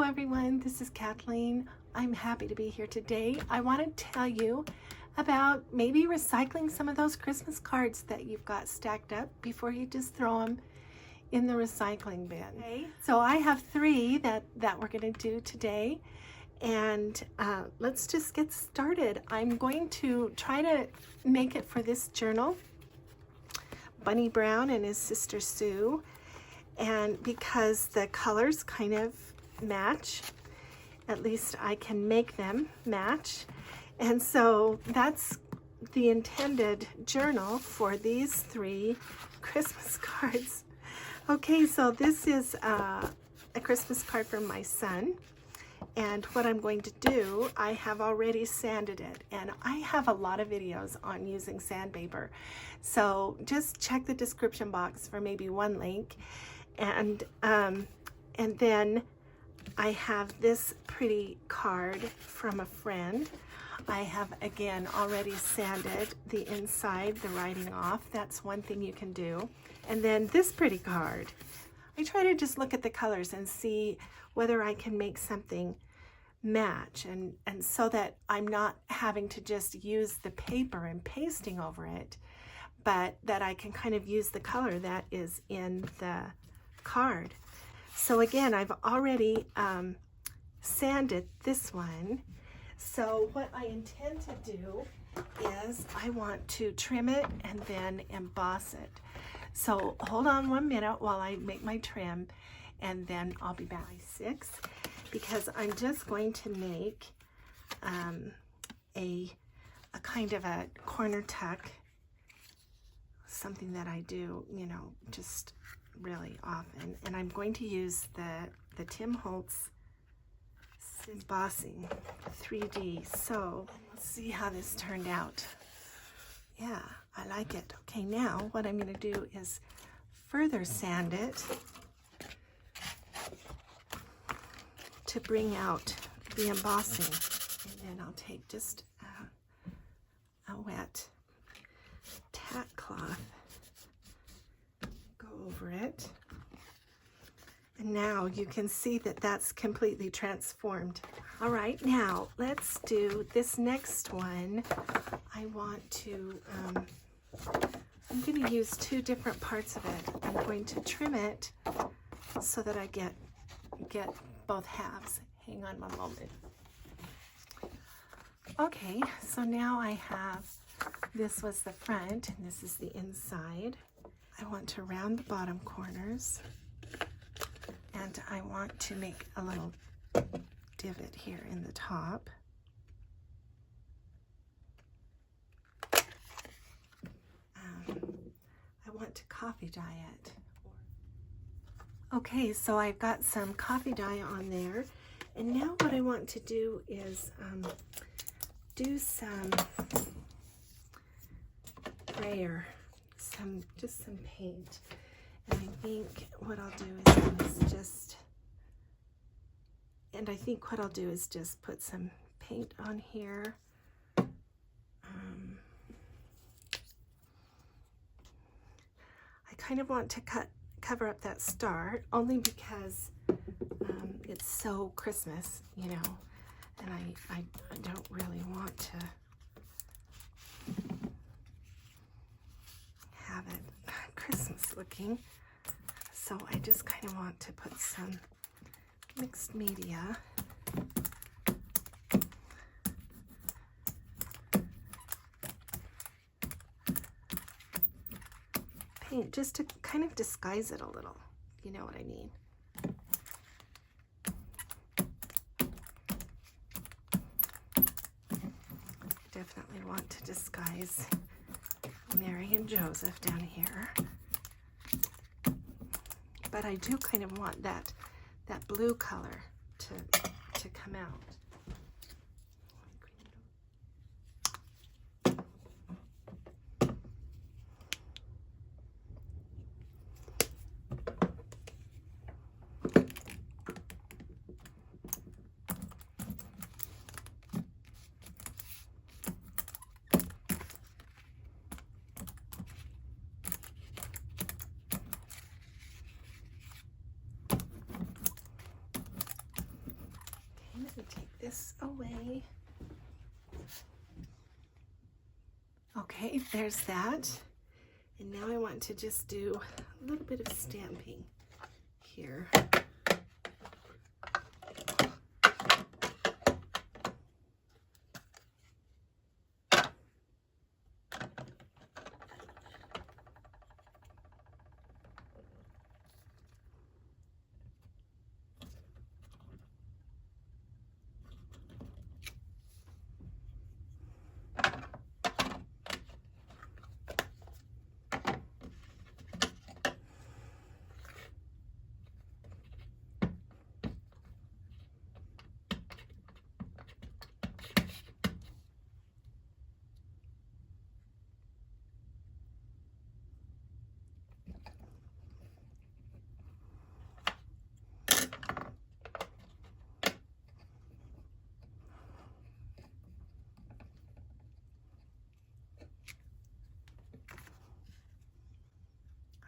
everyone, this is Kathleen. I'm happy to be here today. I want to tell you about maybe recycling some of those Christmas cards that you've got stacked up before you just throw them in the recycling bin. Okay. So I have 3 that we're going to do today, and let's just get started. I'm going to try to make it for this journal, Bunny Brown and his sister Sue, and because the colors kind of match, at least I can make them match. And so that's the intended journal for these 3 Christmas cards. Okay, so this is a Christmas card from my son. And what I'm going to do, I have already sanded it, and I have a lot of videos on using sandpaper. So just check the description box for maybe one link. And then I have this pretty card from a friend. I have, again, already sanded the inside, the writing off. That's one thing you can do. And then this pretty card. I try to just look at the colors and see whether I can make something match, and so that I'm not having to just use the paper and pasting over it, but that I can kind of use the color that is in the card. So again, I've already sanded this one. So what I intend to do is I want to trim it and then emboss it. So hold on 1 minute while I make my trim, and then I'll be back by 6, because I'm just going to make a kind of a corner tuck, something that I do, you know, just really often. And I'm going to use the Tim Holtz embossing 3D. So let's see how this turned out. Yeah, I like it. Okay, now what I'm going to do is further sand it to bring out the embossing. And then I'll take just a wet tack cloth, go over it, and now you can see that that's completely transformed. All right, now let's do this next one. I want to, I'm going to use 2 different parts of it. I'm going to trim it so that I get both halves. Hang on 1 moment. Okay, so now I have, this was the front and this is the inside. I want to round the bottom corners, and I want to make a little divot here in the top. I want to coffee dye it. Okay, so I've got some coffee dye on there, and now what I want to do is do some brayer, just some paint. And I think what I'll do is just put some paint on here. I kind of want to cover up that star, only because it's so Christmas, you know, and I don't really want to have it Christmas looking, so I just kind of want to put some mixed media. Paint just to kind of disguise it a little, you know what I mean. Definitely want to disguise Mary and Joseph down here, but I do kind of want that blue color to come out. this away. Okay, there's that. And now I want to just do a little bit of stamping here.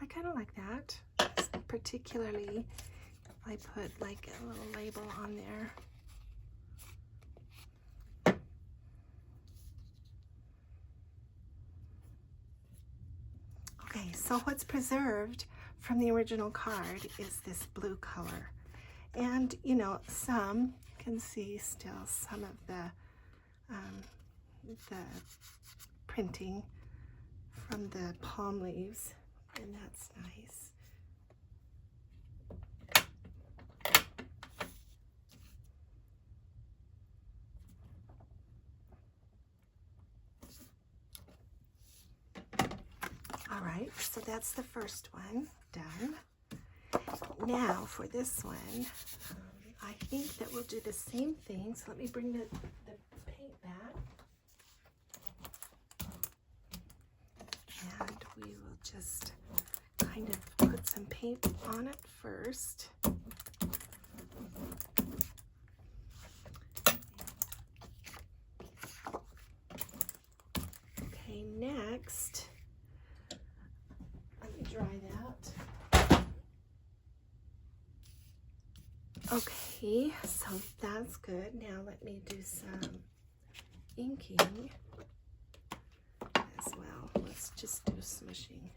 I kind of like that, particularly if I put like a little label on there. Okay, so what's preserved from the original card is this blue color. And, you know, you can see still some of the printing from the palm leaves, and that's nice. All right, so that's the first one done. Now for this one, I think that we'll do the same thing. So let me bring the paint back. And we will just kind of put some paint on it first. Okay, next, let me dry that. Okay, so that's good. Now let me do some inking as well. Let's just do smushing.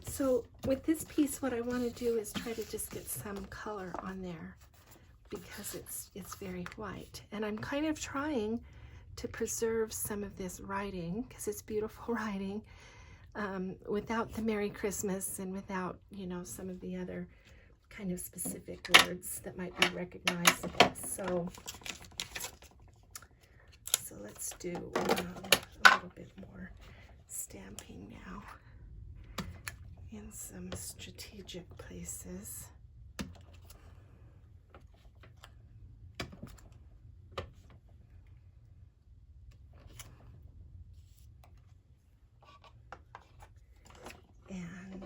So with this piece, what I want to do is try to just get some color on there because it's very white. And I'm kind of trying to preserve some of this writing because it's beautiful writing without the Merry Christmas and without, you know, some of the other kind of specific words that might be recognizable. So let's do a little bit more stamping now in some strategic places. And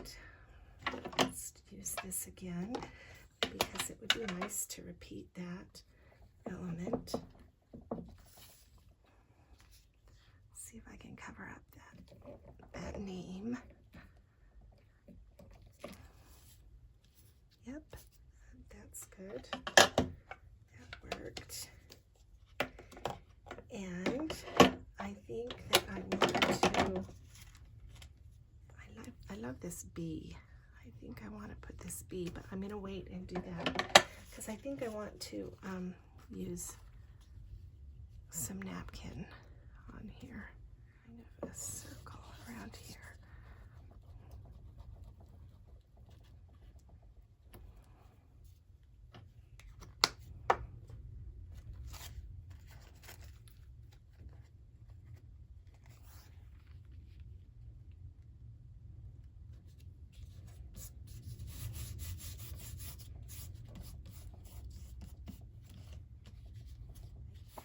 let's use this again because it would be nice to repeat that element. See if I can cover up that name. Yep, that's good. That worked. And I think that I want to, I love this bee. I think I want to put this bee, but I'm going to wait and do that because I think I want to use some napkin on here. Kind of a circle around here.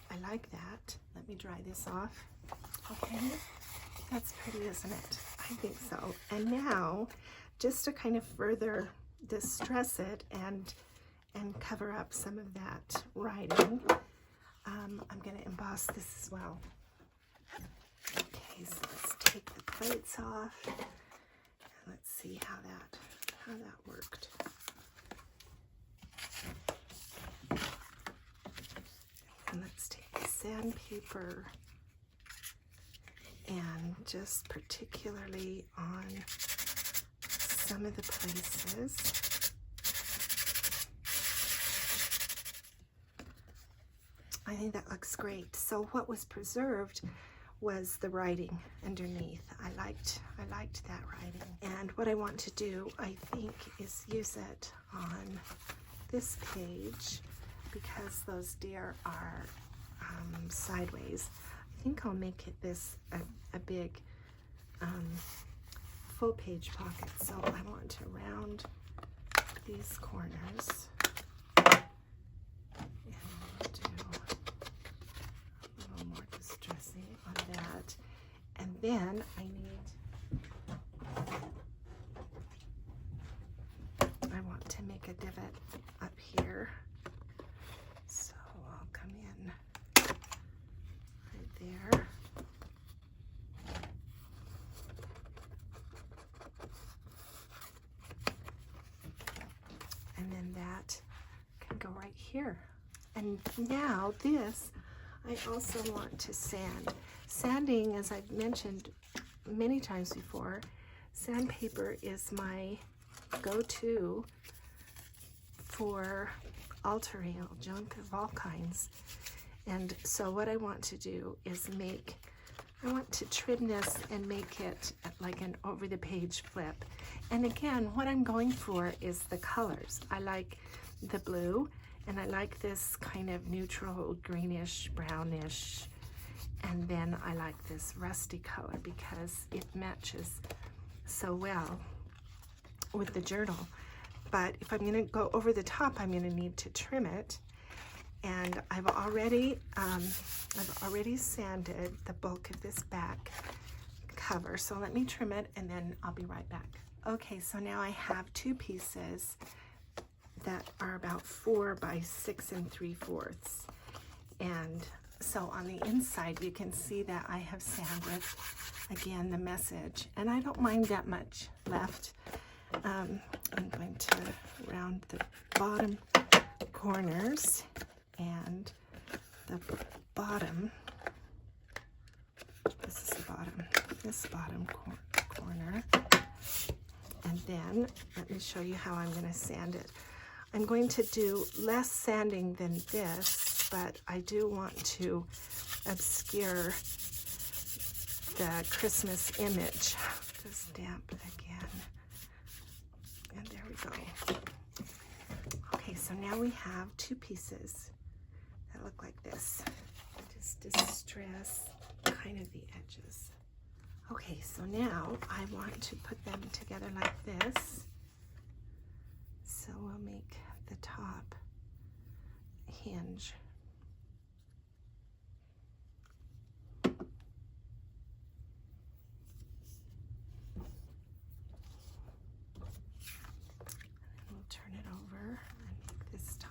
I like that. Let me dry this off. Okay, that's pretty, isn't it? I think so. And now, just to kind of further distress it and cover up some of that writing, I'm going to emboss this as well. Okay, so let's take the plates off. see how that worked. And let's take sandpaper and just particularly on some of the places. I think that looks great. So what was preserved was the writing underneath. I liked that writing. And what I want to do, I think, is use it on this page because those deer are sideways. I think I'll make it this a big full page pocket. So I want to round these corners. On that, and then I want to make a divot up here, so I'll come in right there. And then that can go right here. And now this, I also want to sand. Sanding, as I've mentioned many times before, sandpaper is my go-to for altering junk of all kinds. And so what I want to do is I want to trim this and make it like an over-the-page flip. And again, what I'm going for is the colors. I like the blue, and I like this kind of neutral greenish, brownish, and then I like this rusty color because it matches so well with the journal. But if I'm going to go over the top, I'm going to need to trim it. And I've already sanded the bulk of this back cover. So let me trim it and then I'll be right back. Okay, so now I have two pieces that are about 4 by 6 3/4. And so on the inside, you can see that I have sanded, again, the message. And I don't mind that much left. I'm going to round the bottom corners and the bottom. This is the bottom. This bottom corner. And then let me show you how I'm going to sand it. I'm going to do less sanding than this, but I do want to obscure the Christmas image. Just damp again. And there we go. Okay, so now we have two pieces that look like this. Just distress kind of the edges. Okay, so now I want to put them together like this. So we'll make the top hinge. And we'll turn it over and make this top.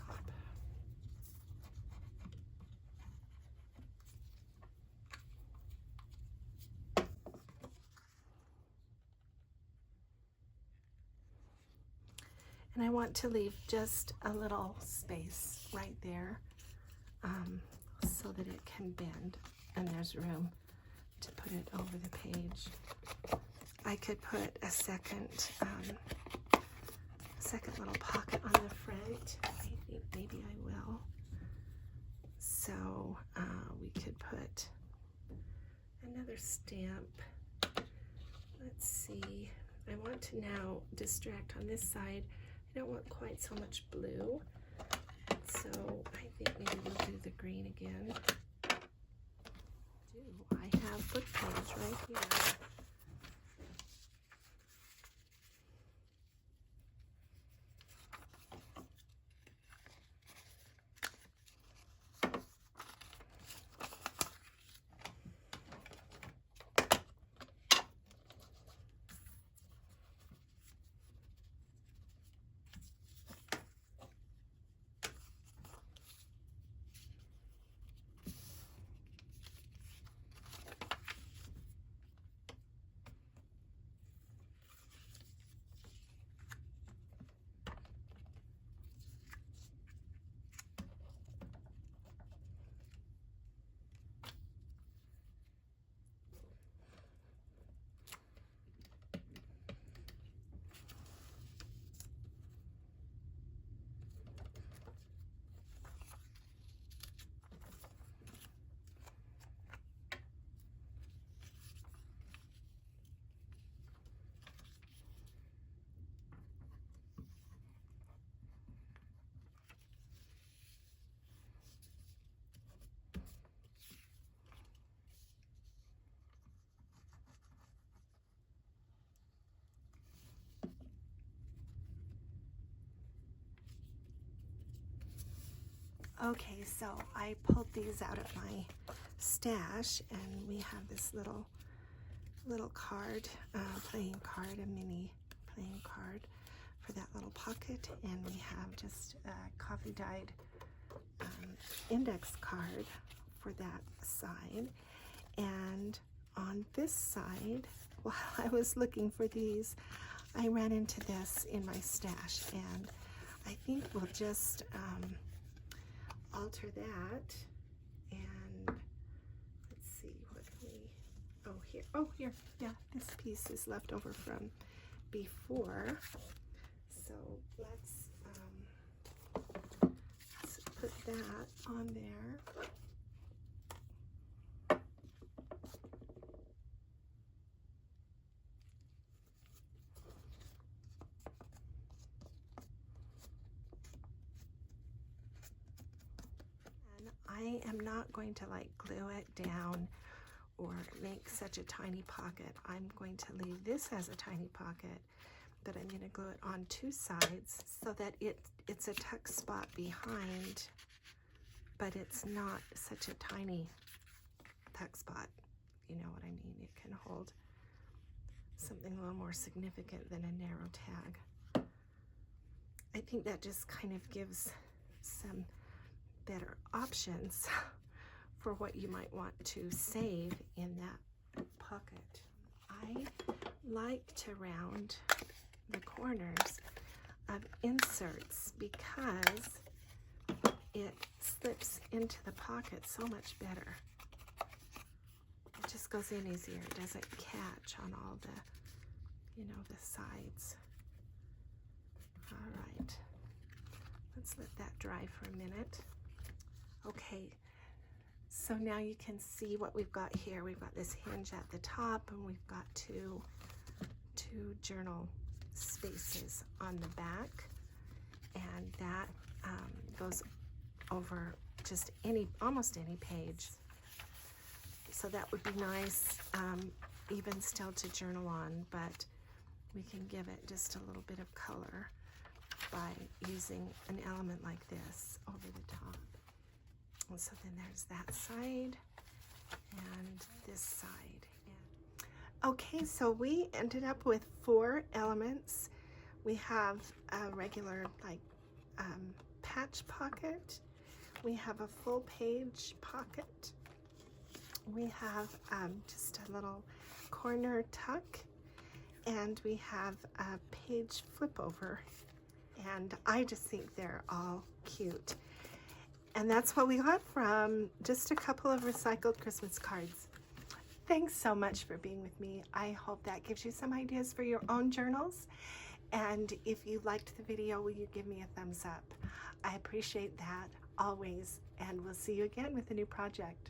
And I want to leave just a little space right there so that it can bend and there's room to put it over the page. I could put a second little pocket on the front. Maybe I will. So we could put another stamp. Let's see. I want to now distract on this side. I don't want quite so much blue, so I think maybe we'll do the green again. I have foot page right here. Okay, so I pulled these out of my stash, and we have this little card, playing card, a mini playing card for that little pocket, and we have just a coffee dyed index card for that side. And on this side, while I was looking for these, I ran into this in my stash, and I think we'll just alter that. And let's see, what can we, oh here, yeah, this piece is left over from before, so let's put that on there. I am not going to like glue it down or make such a tiny pocket. I'm going to leave this as a tiny pocket, but I'm going to glue it on two sides so that it's a tuck spot behind, but it's not such a tiny tuck spot. You know what I mean? It can hold something a little more significant than a narrow tag. I think that just kind of gives some better options for what you might want to save in that pocket. I like to round the corners of inserts because it slips into the pocket so much better. It just goes in easier. It doesn't catch on all the, you know, the sides. All right, let's let that dry for a minute. Okay, so now you can see what we've got here. We've got this hinge at the top, and we've got two journal spaces on the back, and that goes over just almost any page. So that would be nice, even still to journal on, but we can give it just a little bit of color by using an element like this over the top. And so then there's that side and this side. Okay, so we ended up with 4 elements. We have a regular like patch pocket. We have a full page pocket. We have just a little corner tuck, and we have a page flip over. And I just think they're all cute. And that's what we got from just a couple of recycled Christmas cards. Thanks so much for being with me. I hope that gives you some ideas for your own journals. And if you liked the video, will you give me a thumbs up? I appreciate that always. And we'll see you again with a new project.